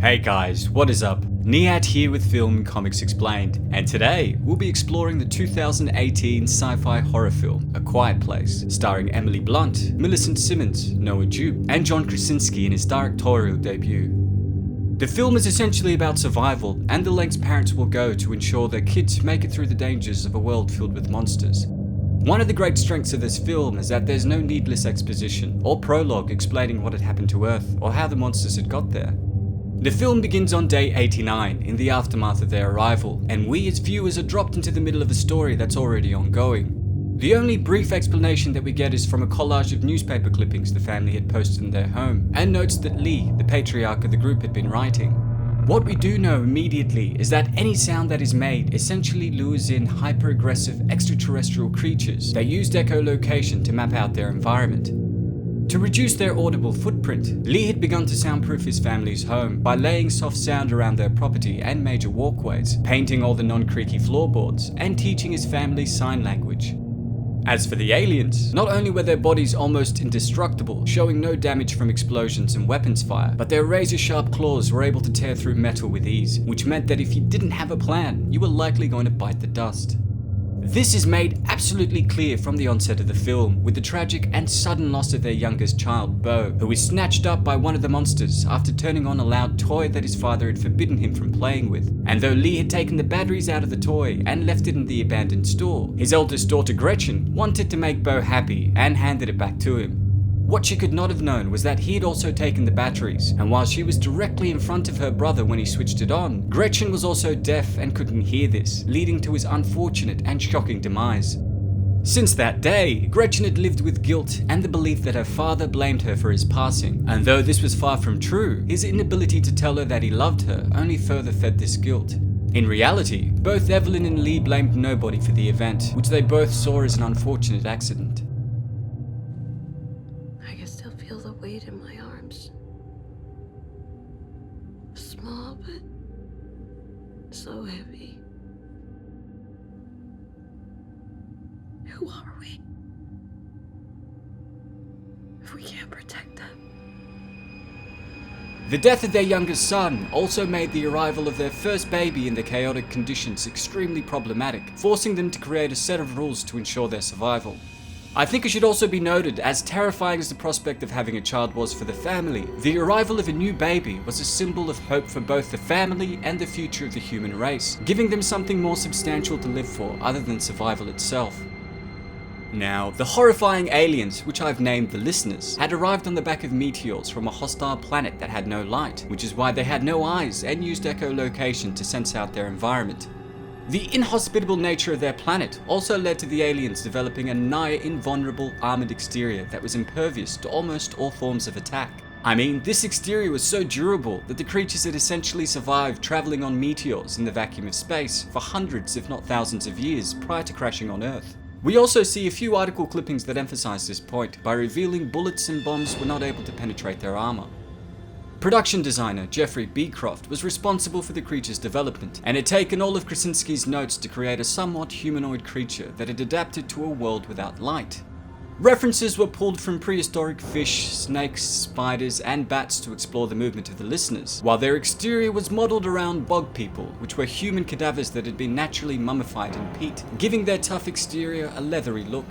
Hey guys, what is up? Niyat here with Film and Comics Explained, and today we'll be exploring the 2018 sci-fi horror film, A Quiet Place, starring Emily Blunt, Millicent, Simmonds, Noah Jupe, and John Krasinski in his directorial debut. The film is essentially about survival and the lengths parents will go to ensure their kids make it through the dangers of a world filled with monsters. One of the great strengths of this film is that there's no needless exposition or prologue explaining what had happened to Earth or how the monsters had got there. The film begins on day 89 in the aftermath of their arrival, and we as viewers are dropped into the middle of a story that's already ongoing. The only brief explanation that we get is from a collage of newspaper clippings the family had posted in their home, and notes that Lee, the patriarch of the group, had been writing. What we do know immediately is that any sound that is made essentially lures in hyper-aggressive extraterrestrial creatures that used echolocation to map out their environment. To reduce their audible footprint, Lee had begun to soundproof his family's home by laying soft sound around their property and major walkways, painting all the non-creaky floorboards, and teaching his family sign language. As for the aliens, not only were their bodies almost indestructible, showing no damage from explosions and weapons fire, but their razor-sharp claws were able to tear through metal with ease, which meant that if you didn't have a plan, you were likely going to bite the dust. This is made absolutely clear from the onset of the film, with the tragic and sudden loss of their youngest child, Beau, who was snatched up by one of the monsters after turning on a loud toy that his father had forbidden him from playing with. And though Lee had taken the batteries out of the toy and left it in the abandoned store, his eldest daughter Gretchen wanted to make Beau happy and handed it back to him. What she could not have known was that he had also taken the batteries, and while she was directly in front of her brother when he switched it on, Gretchen was also deaf and couldn't hear this, leading to his unfortunate and shocking demise. Since that day, Gretchen had lived with guilt and the belief that her father blamed her for his passing, and though this was far from true, his inability to tell her that he loved her only further fed this guilt. In reality, both Evelyn and Lee blamed nobody for the event, which they both saw as an unfortunate accident. Feel the weight in my arms. Small, but so heavy. Who are we? If we can't protect them. The death of their youngest son also made the arrival of their first baby in the chaotic conditions extremely problematic, forcing them to create a set of rules to ensure their survival. I think it should also be noted, as terrifying as the prospect of having a child was for the family, the arrival of a new baby was a symbol of hope for both the family and the future of the human race, giving them something more substantial to live for other than survival itself. Now, the horrifying aliens, which I've named the Listeners, had arrived on the back of meteors from a hostile planet that had no light, which is why they had no eyes and used echolocation to sense out their environment. The inhospitable nature of their planet also led to the aliens developing a nigh invulnerable armored exterior that was impervious to almost all forms of attack. I mean, this exterior was so durable that the creatures had essentially survived traveling on meteors in the vacuum of space for hundreds if not thousands of years prior to crashing on Earth. We also see a few article clippings that emphasize this point by revealing bullets and bombs were not able to penetrate their armor. Production designer Jeffrey Beecroft was responsible for the creature's development, and had taken all of Krasinski's notes to create a somewhat humanoid creature that had adapted to a world without light. References were pulled from prehistoric fish, snakes, spiders, and bats to explore the movement of the Listeners, while their exterior was modelled around bog people, which were human cadavers that had been naturally mummified in peat, giving their tough exterior a leathery look.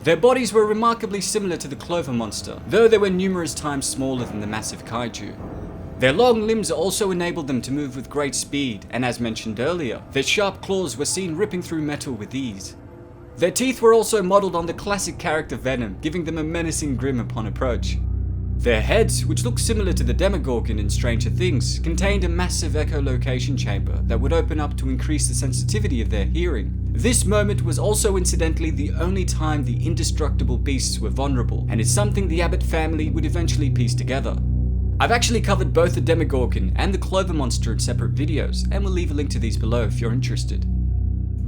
Their bodies were remarkably similar to the Clover Monster, though they were numerous times smaller than the massive kaiju. Their long limbs also enabled them to move with great speed, and as mentioned earlier, their sharp claws were seen ripping through metal with ease. Their teeth were also modelled on the classic character Venom, giving them a menacing grin upon approach. Their heads, which looked similar to the Demogorgon in Stranger Things, contained a massive echolocation chamber that would open up to increase the sensitivity of their hearing. This moment was also incidentally the only time the indestructible beasts were vulnerable, and is something the Abbott family would eventually piece together. I've actually covered both the Demogorgon and the Clover Monster in separate videos, and will leave a link to these below if you're interested.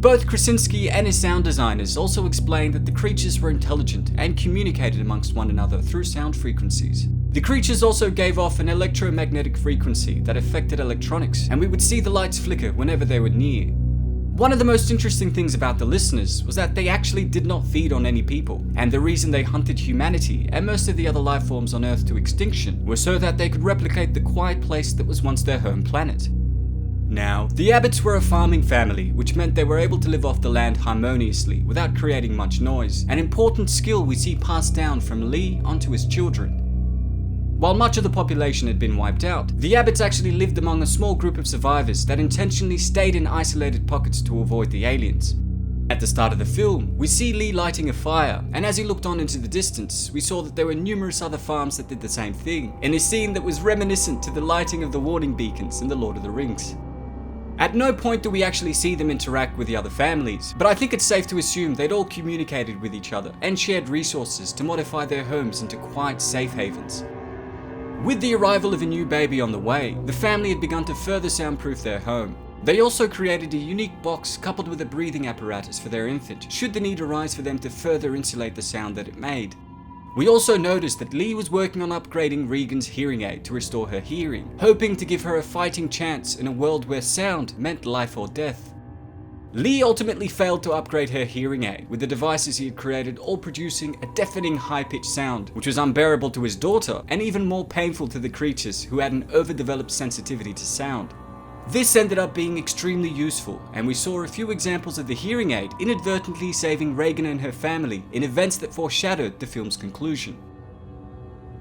Both Krasinski and his sound designers also explained that the creatures were intelligent and communicated amongst one another through sound frequencies. The creatures also gave off an electromagnetic frequency that affected electronics, and we would see the lights flicker whenever they were near. One of the most interesting things about the listeners was that they actually did not feed on any people, and the reason they hunted humanity and most of the other life forms on Earth to extinction was so that they could replicate the quiet place that was once their home planet. Now, the Abbotts were a farming family, which meant they were able to live off the land harmoniously without creating much noise, an important skill we see passed down from Lee onto his children. While much of the population had been wiped out, the Abbotts actually lived among a small group of survivors that intentionally stayed in isolated pockets to avoid the aliens. At the start of the film, we see Lee lighting a fire, and as he looked on into the distance, we saw that there were numerous other farms that did the same thing, in a scene that was reminiscent to the lighting of the warning beacons in The Lord of the Rings. At no point do we actually see them interact with the other families, but I think it's safe to assume they'd all communicated with each other and shared resources to modify their homes into quiet safe havens. With the arrival of a new baby on the way, the family had begun to further soundproof their home. They also created a unique box coupled with a breathing apparatus for their infant, should the need arise for them to further insulate the sound that it made. We also noticed that Lee was working on upgrading Regan's hearing aid to restore her hearing, hoping to give her a fighting chance in a world where sound meant life or death. Lee ultimately failed to upgrade her hearing aid, with the devices he had created all producing a deafening high-pitched sound, which was unbearable to his daughter and even more painful to the creatures who had an overdeveloped sensitivity to sound. This ended up being extremely useful, and we saw a few examples of the hearing aid inadvertently saving Regan and her family in events that foreshadowed the film's conclusion.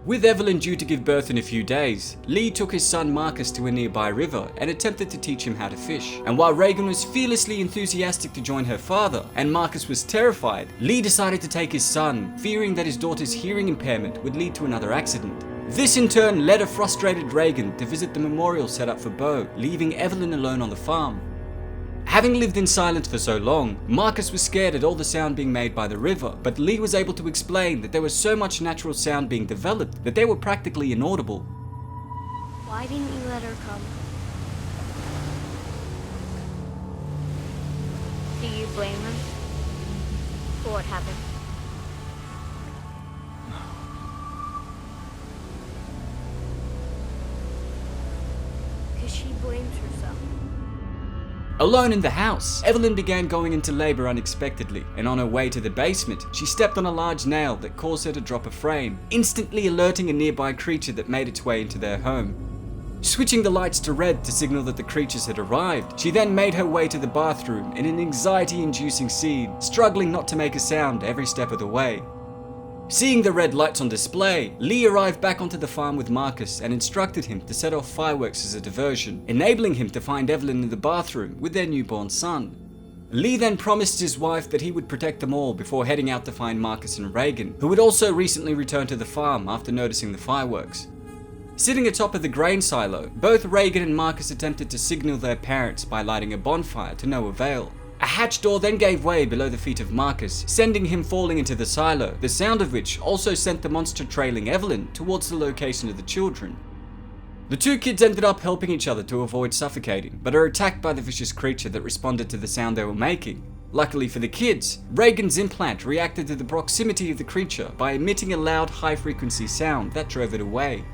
With Evelyn due to give birth in a few days, Lee took his son Marcus to a nearby river and attempted to teach him how to fish. And while Regan was fearlessly enthusiastic to join her father, and Marcus was terrified, Lee decided to take his son, fearing that his daughter's hearing impairment would lead to another accident. This in turn led a frustrated Regan to visit the memorial set up for Bo, leaving Evelyn alone on the farm. Having lived in silence for so long, Marcus was scared at all the sound being made by the river, but Lee was able to explain that there was so much natural sound being developed that they were practically inaudible. Why didn't you let her come? Do you blame her for what happened? Because she blames herself. Alone in the house, Evelyn began going into labor unexpectedly, and on her way to the basement, she stepped on a large nail that caused her to drop a frame, instantly alerting a nearby creature that made its way into their home. Switching the lights to red to signal that the creatures had arrived, she then made her way to the bathroom in an anxiety-inducing scene, struggling not to make a sound every step of the way. Seeing the red lights on display, Lee arrived back onto the farm with Marcus and instructed him to set off fireworks as a diversion, enabling him to find Evelyn in the bathroom with their newborn son. Lee then promised his wife that he would protect them all before heading out to find Marcus and Regan, who had also recently returned to the farm after noticing the fireworks. Sitting atop of the grain silo, both Regan and Marcus attempted to signal their parents by lighting a bonfire to no avail. A hatch door then gave way below the feet of Marcus, sending him falling into the silo, the sound of which also sent the monster trailing Evelyn towards the location of the children. The two kids ended up helping each other to avoid suffocating, but are attacked by the vicious creature that responded to the sound they were making. Luckily for the kids, Regan's implant reacted to the proximity of the creature by emitting a loud high-frequency sound that drove it away.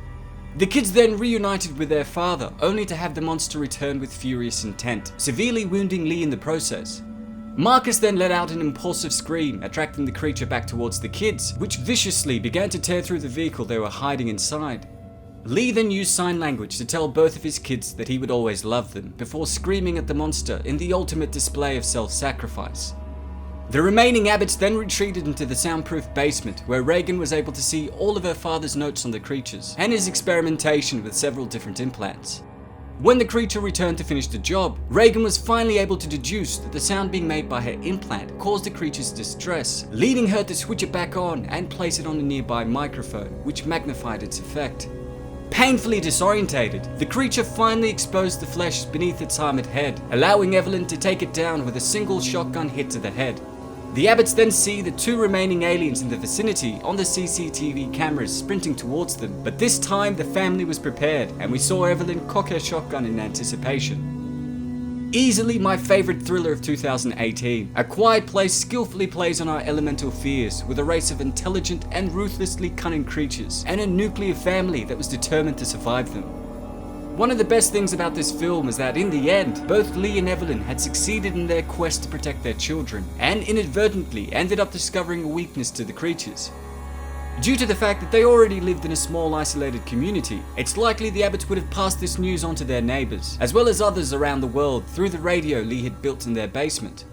The kids then reunited with their father, only to have the monster return with furious intent, severely wounding Lee in the process. Marcus then let out an impulsive scream, attracting the creature back towards the kids, which viciously began to tear through the vehicle they were hiding inside. Lee then used sign language to tell both of his kids that he would always love them, before screaming at the monster in the ultimate display of self-sacrifice. The remaining Abbotts then retreated into the soundproof basement, where Regan was able to see all of her father's notes on the creatures, and his experimentation with several different implants. When the creature returned to finish the job, Regan was finally able to deduce that the sound being made by her implant caused the creature's distress, leading her to switch it back on and place it on a nearby microphone, which magnified its effect. Painfully disorientated, the creature finally exposed the flesh beneath its armored head, allowing Evelyn to take it down with a single shotgun hit to the head. The Abbotts then see the two remaining aliens in the vicinity on the CCTV cameras sprinting towards them, but this time the family was prepared and we saw Evelyn cock her shotgun in anticipation. Easily my favorite thriller of 2018, A Quiet Place skillfully plays on our elemental fears with a race of intelligent and ruthlessly cunning creatures and a nuclear family that was determined to survive them. One of the best things about this film is that in the end, both Lee and Evelyn had succeeded in their quest to protect their children, and inadvertently ended up discovering a weakness to the creatures. Due to the fact that they already lived in a small isolated community, it's likely the Abbotts would have passed this news on to their neighbours, as well as others around the world through the radio Lee had built in their basement.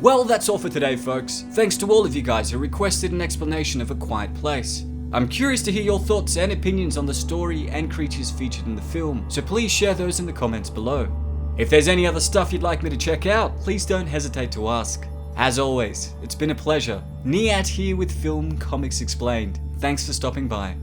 Well, that's all for today, folks. Thanks to all of you guys who requested an explanation of A Quiet Place. I'm curious to hear your thoughts and opinions on the story and creatures featured in the film, so please share those in the comments below. If there's any other stuff you'd like me to check out, please don't hesitate to ask. As always, it's been a pleasure. Niyat here with Film Comics Explained. Thanks for stopping by.